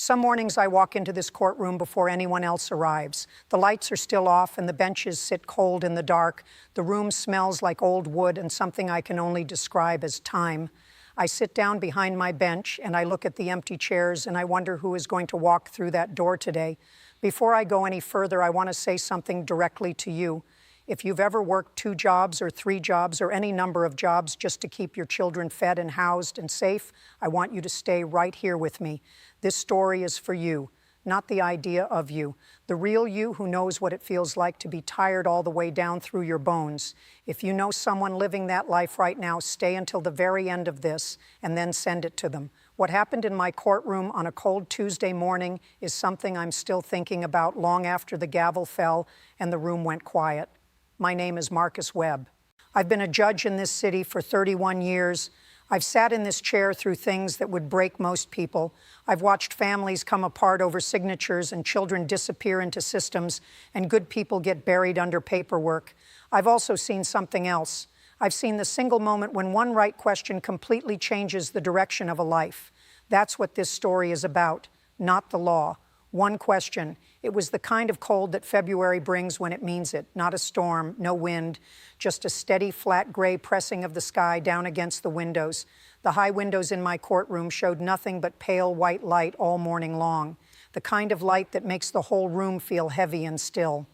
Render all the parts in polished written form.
Some mornings I walk into this courtroom before anyone else arrives. The lights are still off and the benches sit cold in the dark. The room smells like old wood and something I can only describe as time. I sit down behind my bench and I look at the empty chairs and I wonder who is going to walk through that door today. Before I go any further, I want to say something directly to you. If you've ever worked 2 jobs or 3 jobs or any number of jobs just to keep your children fed and housed and safe, I want you to stay right here with me. This story is for you, not the idea of you. The real you who knows what it feels like to be tired all the way down through your bones. If you know someone living that life right now, stay until the very end of this and then send it to them. What happened in my courtroom on a cold Tuesday morning is something I'm still thinking about long after the gavel fell and the room went quiet. My name is Marcus Webb. I've been a judge in this city for 31 years. I've sat in this chair through things that would break most people. I've watched families come apart over signatures and children disappear into systems and good people get buried under paperwork. I've also seen something else. I've seen the single moment when one right question completely changes the direction of a life. That's what this story is about, not the law. One question. It was the kind of cold that February brings when it means it. Not a storm, no wind, just a steady, flat gray pressing of the sky down against the windows. The high windows in my courtroom showed nothing but pale white light all morning long, the kind of light that makes the whole room feel heavy and still.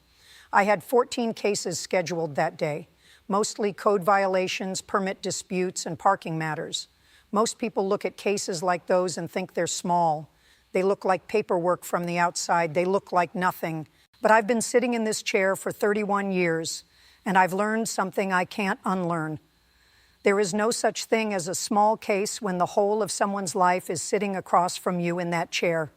I had 14 cases scheduled that day, mostly code violations, permit disputes, and parking matters. Most people look at cases like those and think they're small. They look like paperwork from the outside. They look like nothing. But I've been sitting in this chair for 31 years, and I've learned something I can't unlearn. There is no such thing as a small case when the whole of someone's life is sitting across from you in that chair.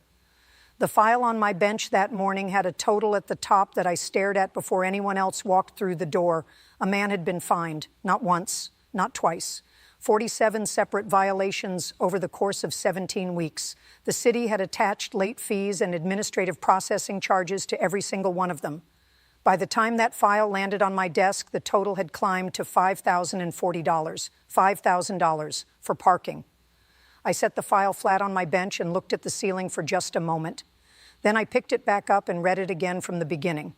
The file on my bench that morning had a total at the top that I stared at before anyone else walked through the door. A man had been fined, not once, not twice. 47 separate violations over the course of 17 weeks. The city had attached late fees and administrative processing charges to every single one of them. By the time that file landed on my desk, the total had climbed to $5,040, $5,000 for parking. I set the file flat on my bench and looked at the ceiling for just a moment. Then I picked it back up and read it again from the beginning.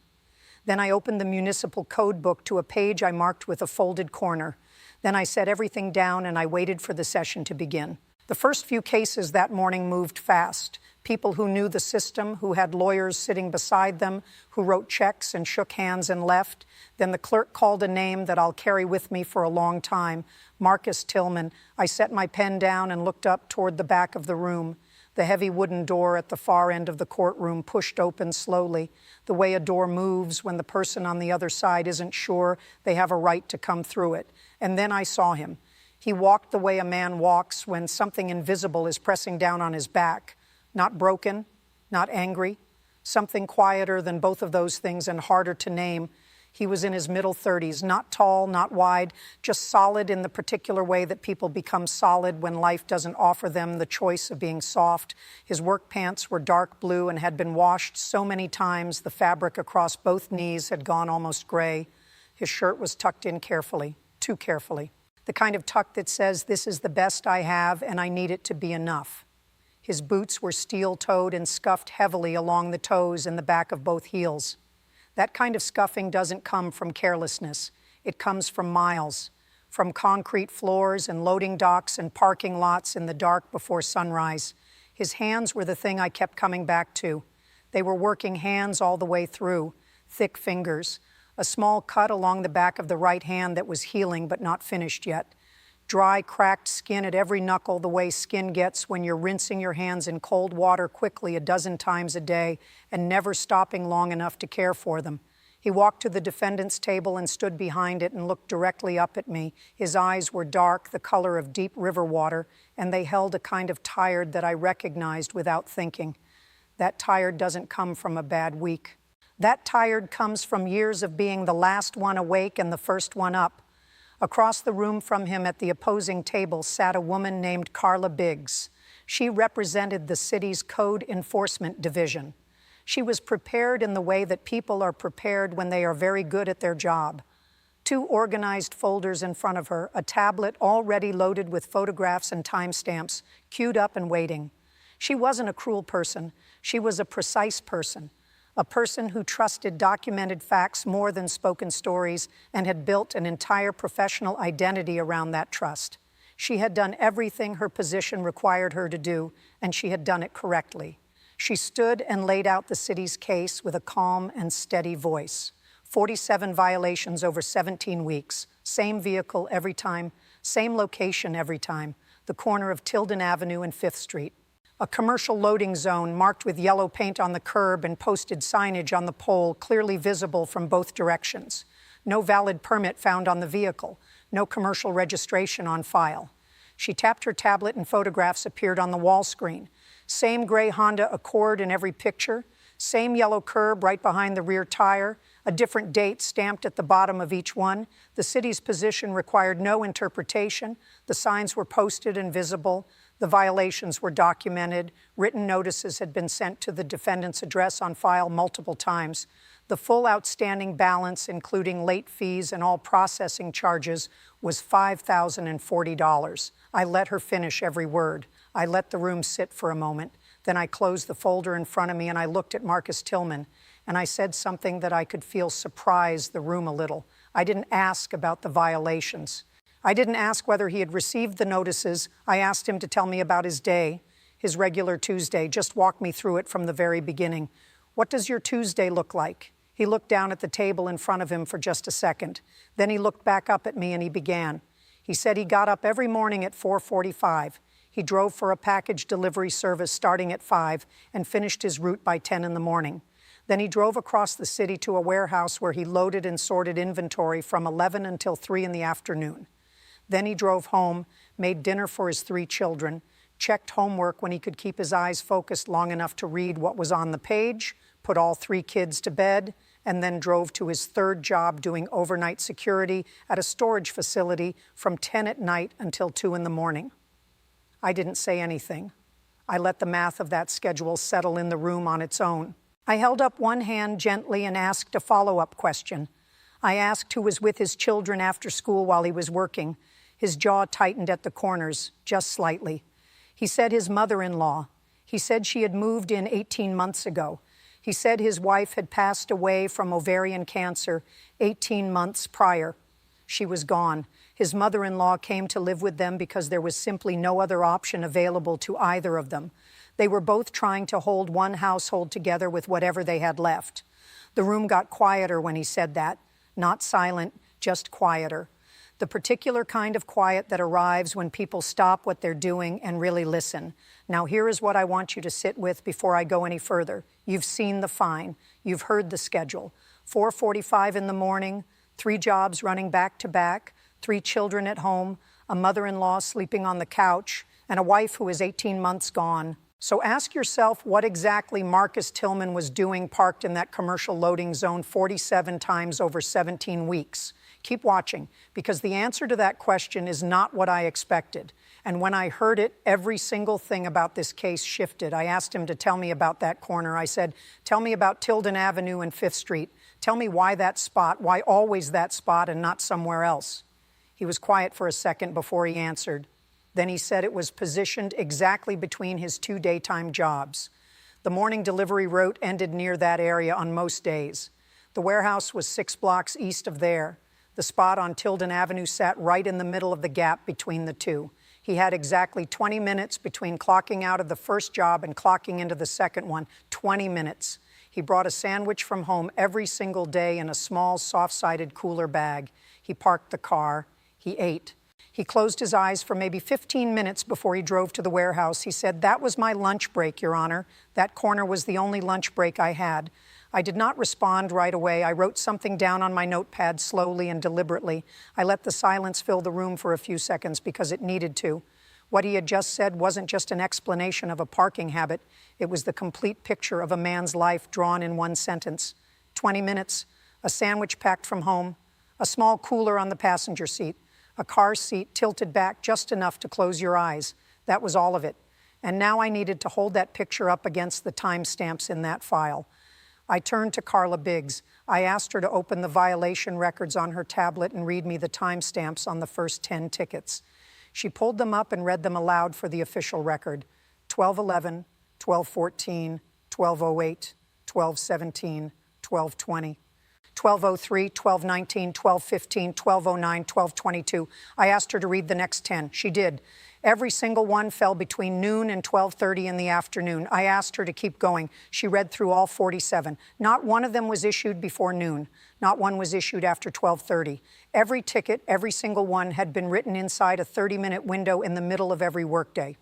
Then I opened the municipal code book to a page I marked with a folded corner. Then I set everything down and I waited for the session to begin. The first few cases that morning moved fast. People who knew the system, who had lawyers sitting beside them, who wrote checks and shook hands and left. Then the clerk called a name that I'll carry with me for a long time, Marcus Tilman. I set my pen down and looked up toward the back of the room. The heavy wooden door at the far end of the courtroom pushed open slowly, the way a door moves when the person on the other side isn't sure they have a right to come through it. And then I saw him. He walked the way a man walks when something invisible is pressing down on his back. Not broken, not angry, something quieter than both of those things and harder to name. He was in his middle 30s, not tall, not wide, just solid in the particular way that people become solid when life doesn't offer them the choice of being soft. His work pants were dark blue and had been washed so many times the fabric across both knees had gone almost gray. His shirt was tucked in carefully, too carefully. The kind of tuck that says, this is the best I have and I need it to be enough. His boots were steel-toed and scuffed heavily along the toes and the back of both heels. That kind of scuffing doesn't come from carelessness. It comes from miles, from concrete floors and loading docks and parking lots in the dark before sunrise. His hands were the thing I kept coming back to. They were working hands all the way through, thick fingers, a small cut along the back of the right hand that was healing but not finished yet. Dry, cracked skin at every knuckle, the way skin gets when you're rinsing your hands in cold water quickly a dozen times a day and never stopping long enough to care for them. He walked to the defendant's table and stood behind it and looked directly up at me. His eyes were dark, the color of deep river water, and they held a kind of tired that I recognized without thinking. That tired doesn't come from a bad week. That tired comes from years of being the last one awake and the first one up. Across the room from him at the opposing table sat a woman named Carla Biggs. She represented the city's Code Enforcement Division. She was prepared in the way that people are prepared when they are very good at their job. 2 organized folders in front of her, a tablet already loaded with photographs and timestamps, queued up and waiting. She wasn't a cruel person. She was a precise person, a person who trusted documented facts more than spoken stories and had built an entire professional identity around that trust. She had done everything her position required her to do, and she had done it correctly. She stood and laid out the city's case with a calm and steady voice. 47 violations over 17 weeks, same vehicle every time, same location every time, the corner of Tilden Avenue and 5th Street. A commercial loading zone marked with yellow paint on the curb and posted signage on the pole clearly visible from both directions. No valid permit found on the vehicle. No commercial registration on file. She tapped her tablet and photographs appeared on the wall screen. Same gray Honda Accord in every picture. Same yellow curb right behind the rear tire. A different date stamped at the bottom of each one. The city's position required no interpretation. The signs were posted and visible. The violations were documented. Written notices had been sent to the defendant's address on file multiple times. The full outstanding balance, including late fees and all processing charges, was $5,040. I let her finish every word. I let the room sit for a moment. Then I closed the folder in front of me and I looked at Marcus Tilman, and I said something that I could feel surprised the room a little. I didn't ask about the violations. I didn't ask whether he had received the notices. I asked him to tell me about his day, his regular Tuesday. Just walk me through it from the very beginning. What does your Tuesday look like? He looked down at the table in front of him for just a second. Then he looked back up at me and he began. He said he got up every morning at 4:45. He drove for a package delivery service starting at 5 and finished his route by 10 in the morning. Then he drove across the city to a warehouse where he loaded and sorted inventory from 11 until 3 in the afternoon. Then he drove home, made dinner for his 3 children, checked homework when he could keep his eyes focused long enough to read what was on the page, put all 3 kids to bed, and then drove to his 3rd job doing overnight security at a storage facility from 10 at night until 2 in the morning. I didn't say anything. I let the math of that schedule settle in the room on its own. I held up one hand gently and asked a follow-up question. I asked who was with his children after school while he was working. His jaw tightened at the corners, just slightly. He said his mother-in-law. He said she had moved in 18 months ago. He said his wife had passed away from ovarian cancer 18 months prior. She was gone. His mother-in-law came to live with them because there was simply no other option available to either of them. They were both trying to hold one household together with whatever they had left. The room got quieter when he said that. Not silent, just quieter. The particular kind of quiet that arrives when people stop what they're doing and really listen. Now here is what I want you to sit with before I go any further. You've seen the fine. You've heard the schedule. 4:45 in the morning, 3 jobs running back to back, 3 children at home, a mother-in-law sleeping on the couch, and a wife who is 18 months gone. So ask yourself what exactly Marcus Tilman was doing parked in that commercial loading zone 47 times over 17 weeks. Keep watching, because the answer to that question is not what I expected. And when I heard it, every single thing about this case shifted. I asked him to tell me about that corner. I said, tell me about Tilden Avenue and 5th Street. Tell me why that spot, why always that spot and not somewhere else. He was quiet for a second before he answered. Then he said it was positioned exactly between his 2 daytime jobs. The morning delivery route ended near that area on most days. The warehouse was 6 blocks east of there. The spot on Tilden Avenue sat right in the middle of the gap between the two. He had exactly 20 minutes between clocking out of the first job and clocking into the second one. 20 minutes. He brought a sandwich from home every single day in a small, soft-sided cooler bag. He parked the car. He ate. He closed his eyes for maybe 15 minutes before he drove to the warehouse. He said, "That was my lunch break, Your Honor. That corner was the only lunch break I had." I did not respond right away. I wrote something down on my notepad slowly and deliberately. I let the silence fill the room for a few seconds because it needed to. What he had just said wasn't just an explanation of a parking habit. It was the complete picture of a man's life drawn in one sentence. 20 minutes, a sandwich packed from home, a small cooler on the passenger seat, a car seat tilted back just enough to close your eyes. That was all of it. And now I needed to hold that picture up against the timestamps in that file. I turned to Carla Biggs. I asked her to open the violation records on her tablet and read me the timestamps on the first 10 tickets. She pulled them up and read them aloud for the official record. 12:11, 12:14, 12:08, 12:17, 12:20. 12:03, 12:19, 12:15, 12:09, 12:22. I asked her to read the next 10. She did. Every single one fell between noon and 12:30 in the afternoon. I asked her to keep going. She read through all 47. Not one of them was issued before noon. Not one was issued after 12:30. Every ticket, every single one, had been written inside a 30-minute window in the middle of every workday.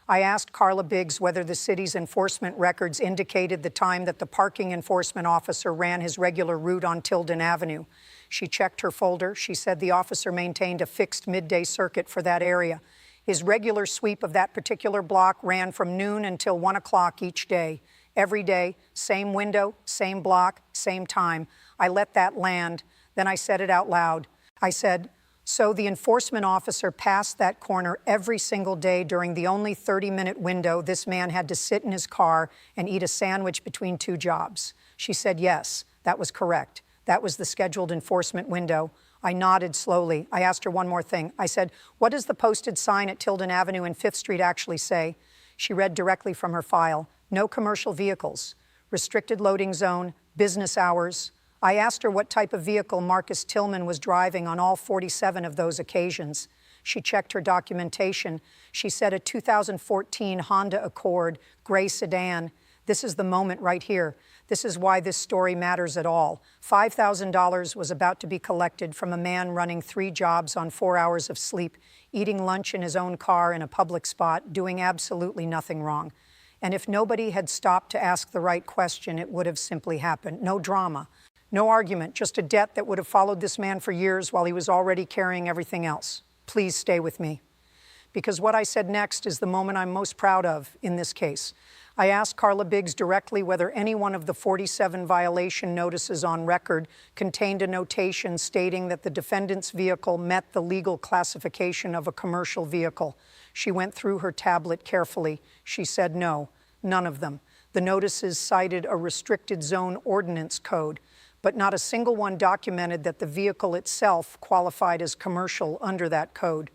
I asked Carla Biggs whether the city's enforcement records indicated the time that the parking enforcement officer ran his regular route on Tilden Avenue. She checked her folder. She said the officer maintained a fixed midday circuit for that area. His regular sweep of that particular block ran from noon until 1 o'clock each day. Every day, same window, same block, same time. I let that land. Then I said it out loud. I said, so the enforcement officer passed that corner every single day during the only 30-minute window this man had to sit in his car and eat a sandwich between two jobs. She said, yes, that was correct. That was the scheduled enforcement window. I nodded slowly. I asked her one more thing. I said, what does the posted sign at Tilden Avenue and 5th Street actually say? She read directly from her file. No commercial vehicles. Restricted loading zone. Business hours. I asked her what type of vehicle Marcus Tilman was driving on all 47 of those occasions. She checked her documentation. She said a 2014 Honda Accord, gray sedan. This is the moment right here. This is why this story matters at all. $5,000 was about to be collected from a man running 3 jobs on 4 hours of sleep, eating lunch in his own car in a public spot, doing absolutely nothing wrong. And if nobody had stopped to ask the right question, it would have simply happened. No drama. No argument, just a debt that would have followed this man for years while he was already carrying everything else. Please stay with me. Because what I said next is the moment I'm most proud of in this case. I asked Carla Biggs directly whether any one of the 47 violation notices on record contained a notation stating that the defendant's vehicle met the legal classification of a commercial vehicle. She went through her tablet carefully. She said no, none of them. The notices cited a restricted zone ordinance code, but not a single one documented that the vehicle itself qualified as commercial under that code.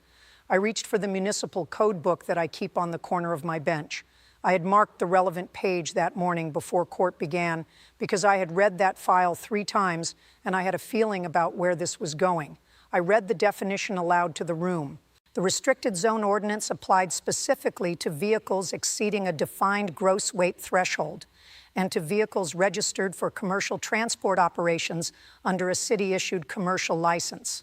I reached for the municipal code book that I keep on the corner of my bench. I had marked the relevant page that morning before court began because I had read that file 3 times and I had a feeling about where this was going. I read the definition aloud to the room. The restricted zone ordinance applied specifically to vehicles exceeding a defined gross weight threshold and to vehicles registered for commercial transport operations under a city-issued commercial license.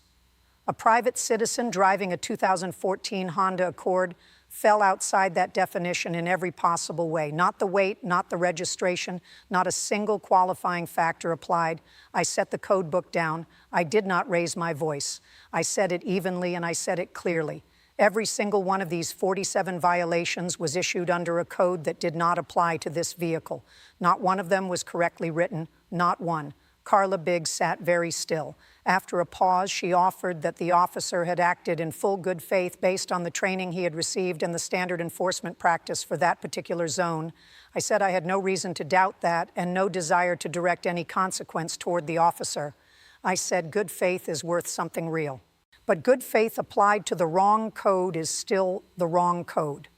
A private citizen driving a 2014 Honda Accord fell outside that definition in every possible way. Not the weight, not the registration, not a single qualifying factor applied. I set the code book down. I did not raise my voice. I said it evenly and I said it clearly. Every single one of these 47 violations was issued under a code that did not apply to this vehicle. Not one of them was correctly written, not one. Carla Biggs sat very still. After a pause, she offered that the officer had acted in full good faith based on the training he had received and the standard enforcement practice for that particular zone. I said I had no reason to doubt that and no desire to direct any consequence toward the officer. I said good faith is worth something real. But good faith applied to the wrong code is still the wrong code.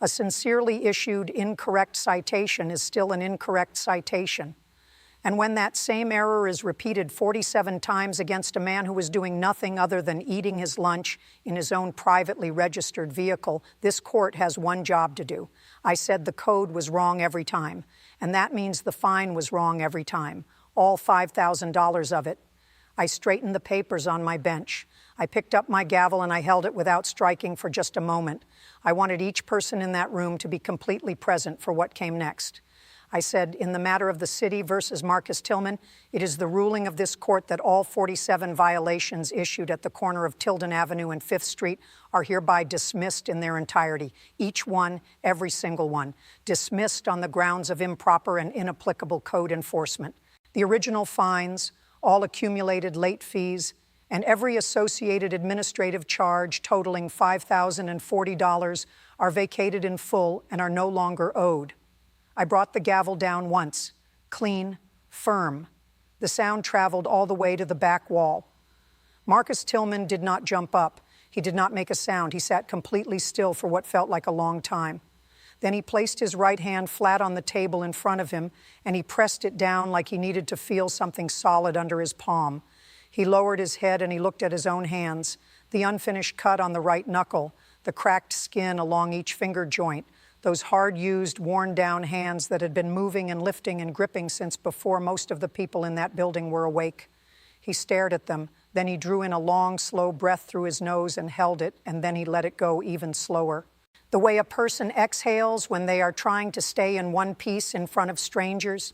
A sincerely issued incorrect citation is still an incorrect citation. And when that same error is repeated 47 times against a man who was doing nothing other than eating his lunch in his own privately registered vehicle, this court has one job to do. I said the code was wrong every time, and that means the fine was wrong every time, all $5,000 of it. I straightened the papers on my bench. I picked up my gavel and I held it without striking for just a moment. I wanted each person in that room to be completely present for what came next. I said, in the matter of the city versus Marcus Tilman, it is the ruling of this court that all 47 violations issued at the corner of Tilden Avenue and 5th Street are hereby dismissed in their entirety. Each one, every single one. Dismissed on the grounds of improper and inapplicable code enforcement. The original fines, all accumulated late fees, and every associated administrative charge totaling $5,040 are vacated in full and are no longer owed. I brought the gavel down once, clean, firm. The sound traveled all the way to the back wall. Marcus Tilman did not jump up. He did not make a sound. He sat completely still for what felt like a long time. Then he placed his right hand flat on the table in front of him, and he pressed it down like he needed to feel something solid under his palm. He lowered his head and he looked at his own hands, the unfinished cut on the right knuckle, the cracked skin along each finger joint, those hard-used, worn-down hands that had been moving and lifting and gripping since before most of the people in that building were awake. He stared at them, then he drew in a long, slow breath through his nose and held it, and then he let it go even slower. The way a person exhales when they are trying to stay in one piece in front of strangers.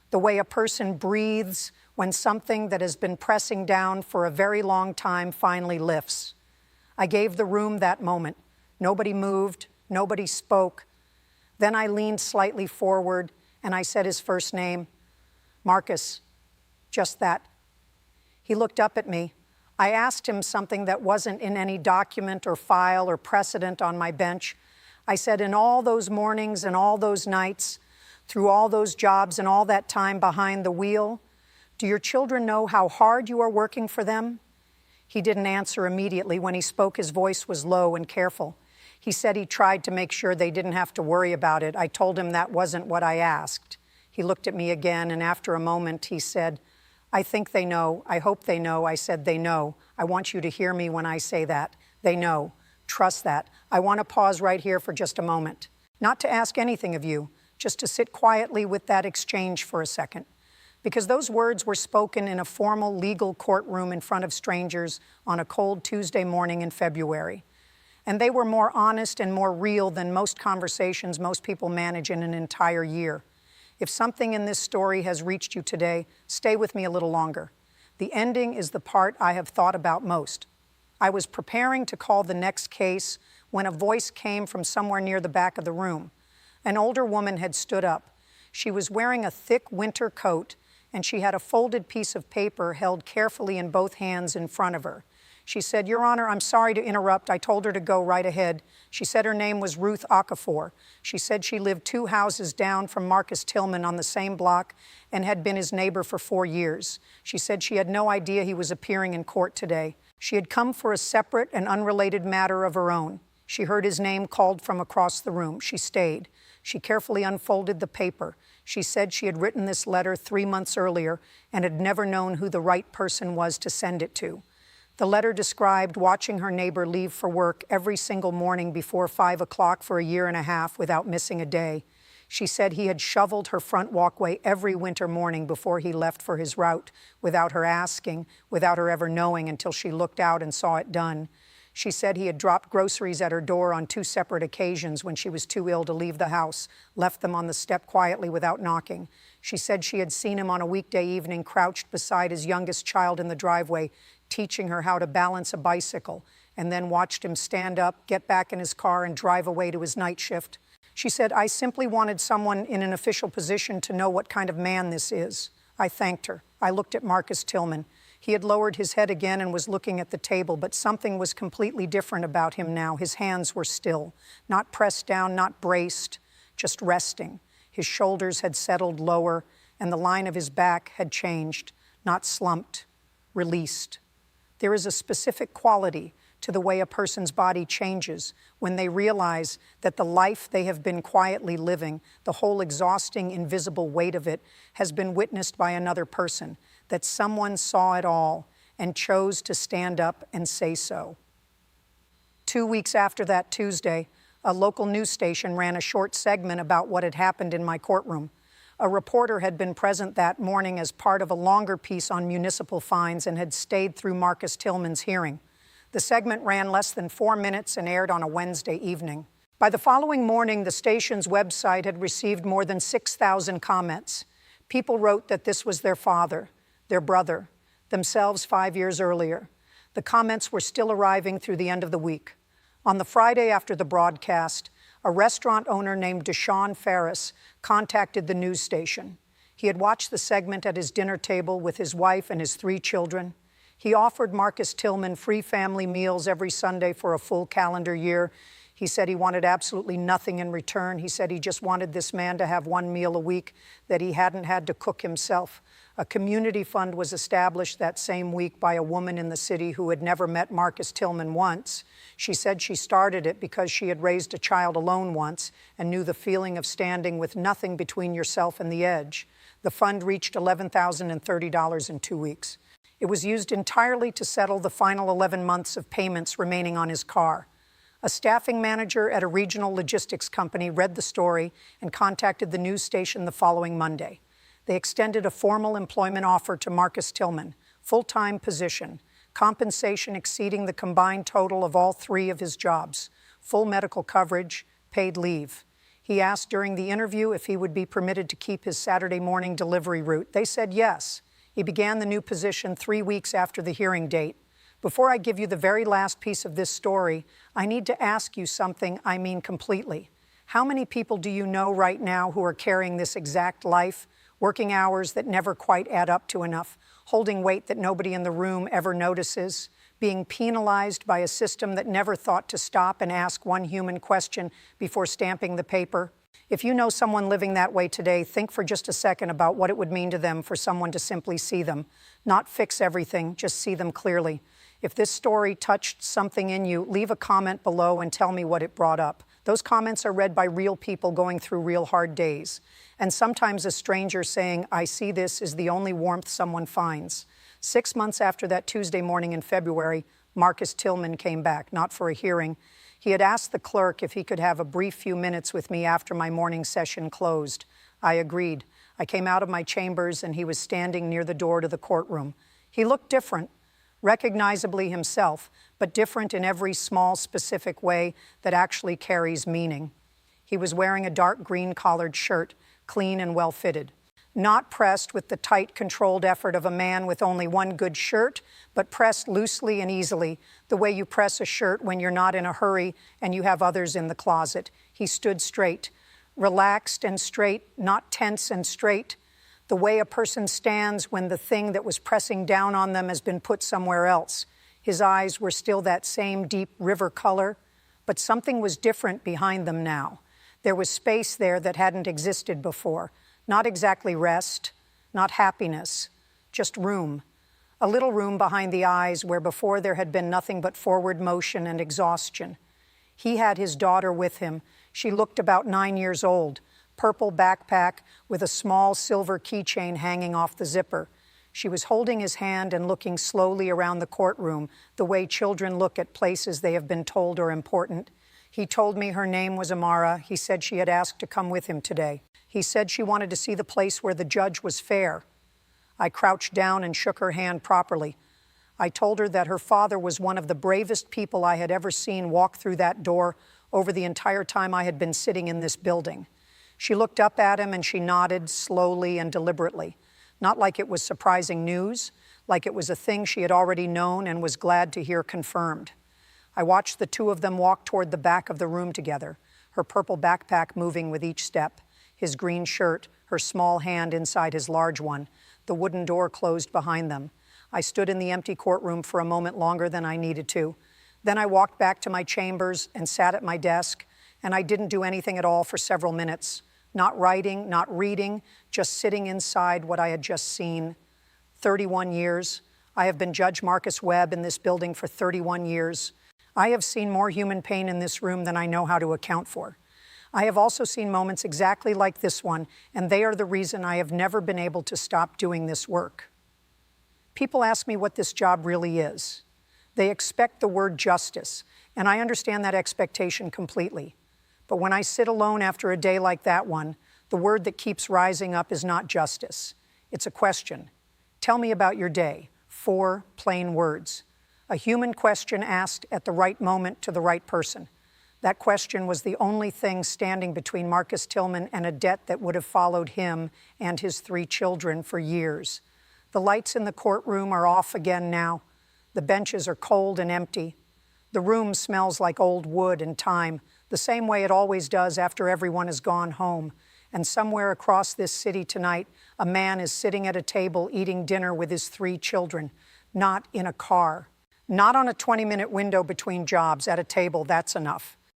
The way a person breathes when something that has been pressing down for a very long time finally lifts. I gave the room that moment. Nobody moved, nobody spoke. Then I leaned slightly forward and I said his first name, Marcus, just that. He looked up at me. I asked him something that wasn't in any document or file or precedent on my bench. I said, in all those mornings and all those nights, through all those jobs and all that time behind the wheel, do your children know how hard you are working for them? He didn't answer immediately. When he spoke, his voice was low and careful. He said he tried to make sure they didn't have to worry about it. I told him that wasn't what I asked. He looked at me again, and after a moment, he said, I think they know. I hope they know. I said, they know. I want you to hear me when I say that. They know. Trust that. I want to pause right here for just a moment. Not to ask anything of you, just to sit quietly with that exchange for a second. Because those words were spoken in a formal legal courtroom in front of strangers on a cold Tuesday morning in February. And they were more honest and more real than most conversations most people manage in an entire year. If something in this story has reached you today, stay with me a little longer. The ending is the part I have thought about most. I was preparing to call the next case when a voice came from somewhere near the back of the room. An older woman had stood up. She was wearing a thick winter coat, and she had a folded piece of paper held carefully in both hands in front of her. She said, Your Honor, I'm sorry to interrupt. I told her to go right ahead. She said her name was Ruth Okafor. She said she lived 2 houses down from Marcus Tilman on the same block and had been his neighbor for 4 years. She said she had no idea he was appearing in court today. She had come for a separate and unrelated matter of her own. She heard his name called from across the room. She stayed. She carefully unfolded the paper. She said she had written this letter 3 months earlier and had never known who the right person was to send it to. The letter described watching her neighbor leave for work every single morning before 5 o'clock for a year and a half without missing a day. She said he had shoveled her front walkway every winter morning before he left for his route, without her asking, without her ever knowing until she looked out and saw it done. She said he had dropped groceries at her door on 2 separate occasions when she was too ill to leave the house, left them on the step quietly without knocking. She said she had seen him on a weekday evening crouched beside his youngest child in the driveway, teaching her how to balance a bicycle, and then watched him stand up, get back in his car, and drive away to his night shift. She said, I simply wanted someone in an official position to know what kind of man this is. I thanked her. I looked at Marcus Tilman. He had lowered his head again and was looking at the table, but something was completely different about him now. His hands were still, not pressed down, not braced, just resting. His shoulders had settled lower, and the line of his back had changed, not slumped, released. There is a specific quality to the way a person's body changes when they realize that the life they have been quietly living, the whole exhausting, invisible weight of it, has been witnessed by another person, that someone saw it all and chose to stand up and say so. 2 weeks after that Tuesday, a local news station ran a short segment about what had happened in my courtroom. A reporter had been present that morning as part of a longer piece on municipal fines and had stayed through Marcus Tilman's hearing. The segment ran less than 4 minutes and aired on a Wednesday evening. By the following morning, the station's website had received more than 6,000 comments. People wrote that this was their father, their brother, themselves 5 years earlier. The comments were still arriving through the end of the week. On the Friday after the broadcast, a restaurant owner named Deshaun Ferris contacted the news station. He had watched the segment at his dinner table with his wife and his 3 children. He offered Marcus Tilman free family meals every Sunday for a full calendar year. He said he wanted absolutely nothing in return. He said he just wanted this man to have one meal a week, that he hadn't had to cook himself. A community fund was established that same week by a woman in the city who had never met Marcus Tilman once. She said she started it because she had raised a child alone once and knew the feeling of standing with nothing between yourself and the edge. The fund reached $11,030 in 2 weeks. It was used entirely to settle the final 11 months of payments remaining on his car. A staffing manager at a regional logistics company read the story and contacted the news station the following Monday. They extended a formal employment offer to Marcus Tilman, full-time position, compensation exceeding the combined total of all 3 of his jobs, full medical coverage, paid leave. He asked during the interview if he would be permitted to keep his Saturday morning delivery route. They said yes. He began the new position 3 weeks after the hearing date. Before I give you the very last piece of this story, I need to ask you something, I mean completely. How many people do you know right now who are carrying this exact life, working hours that never quite add up to enough, holding weight that nobody in the room ever notices, being penalized by a system that never thought to stop and ask one human question before stamping the paper? If you know someone living that way today, think for just a second about what it would mean to them for someone to simply see them, not fix everything, just see them clearly. If this story touched something in you, leave a comment below and tell me what it brought up. Those comments are read by real people going through real hard days. And sometimes a stranger saying, "I see this," is the only warmth someone finds. 6 months after that Tuesday morning in February, Marcus Tilman came back, not for a hearing. He had asked the clerk if he could have a brief few minutes with me after my morning session closed. I agreed. I came out of my chambers and he was standing near the door to the courtroom. He looked different, recognizably himself, but different in every small, specific way that actually carries meaning. He was wearing a dark green collared shirt, clean and well-fitted. Not pressed with the tight, controlled effort of a man with only one good shirt, but pressed loosely and easily, the way you press a shirt when you're not in a hurry and you have others in the closet. He stood straight, relaxed and straight, not tense and straight, the way a person stands when the thing that was pressing down on them has been put somewhere else. His eyes were still that same deep river color, but something was different behind them now. There was space there that hadn't existed before. Not exactly rest, not happiness, just room. A little room behind the eyes where before there had been nothing but forward motion and exhaustion. He had his daughter with him. She looked about 9 years old, purple backpack with a small silver keychain hanging off the zipper. She was holding his hand and looking slowly around the courtroom, the way children look at places they have been told are important. He told me her name was Amara. He said she had asked to come with him today. He said she wanted to see the place where the judge was fair. I crouched down and shook her hand properly. I told her that her father was one of the bravest people I had ever seen walk through that door over the entire time I had been sitting in this building. She looked up at him and she nodded slowly and deliberately, not like it was surprising news, like it was a thing she had already known and was glad to hear confirmed. I watched the 2 of them walk toward the back of the room together, her purple backpack moving with each step, his green shirt, her small hand inside his large one. The wooden door closed behind them. I stood in the empty courtroom for a moment longer than I needed to. Then I walked back to my chambers and sat at my desk, and I didn't do anything at all for several minutes. Not writing, not reading, just sitting inside what I had just seen. 31 years. I have been Judge Marcus Webb in this building for 31 years. I have seen more human pain in this room than I know how to account for. I have also seen moments exactly like this one, and they are the reason I have never been able to stop doing this work. People ask me what this job really is. They expect the word justice, and I understand that expectation completely. But when I sit alone after a day like that one, the word that keeps rising up is not justice. It's a question. Tell me about your day. 4 plain words. A human question asked at the right moment to the right person. That question was the only thing standing between Marcus Tilman and a debt that would have followed him and his 3 children for years. The lights in the courtroom are off again now. The benches are cold and empty. The room smells like old wood and time, the same way it always does after everyone has gone home. And somewhere across this city tonight, a man is sitting at a table eating dinner with his 3 children, not in a car. Not on a 20-minute window between jobs, at a table, that's enough.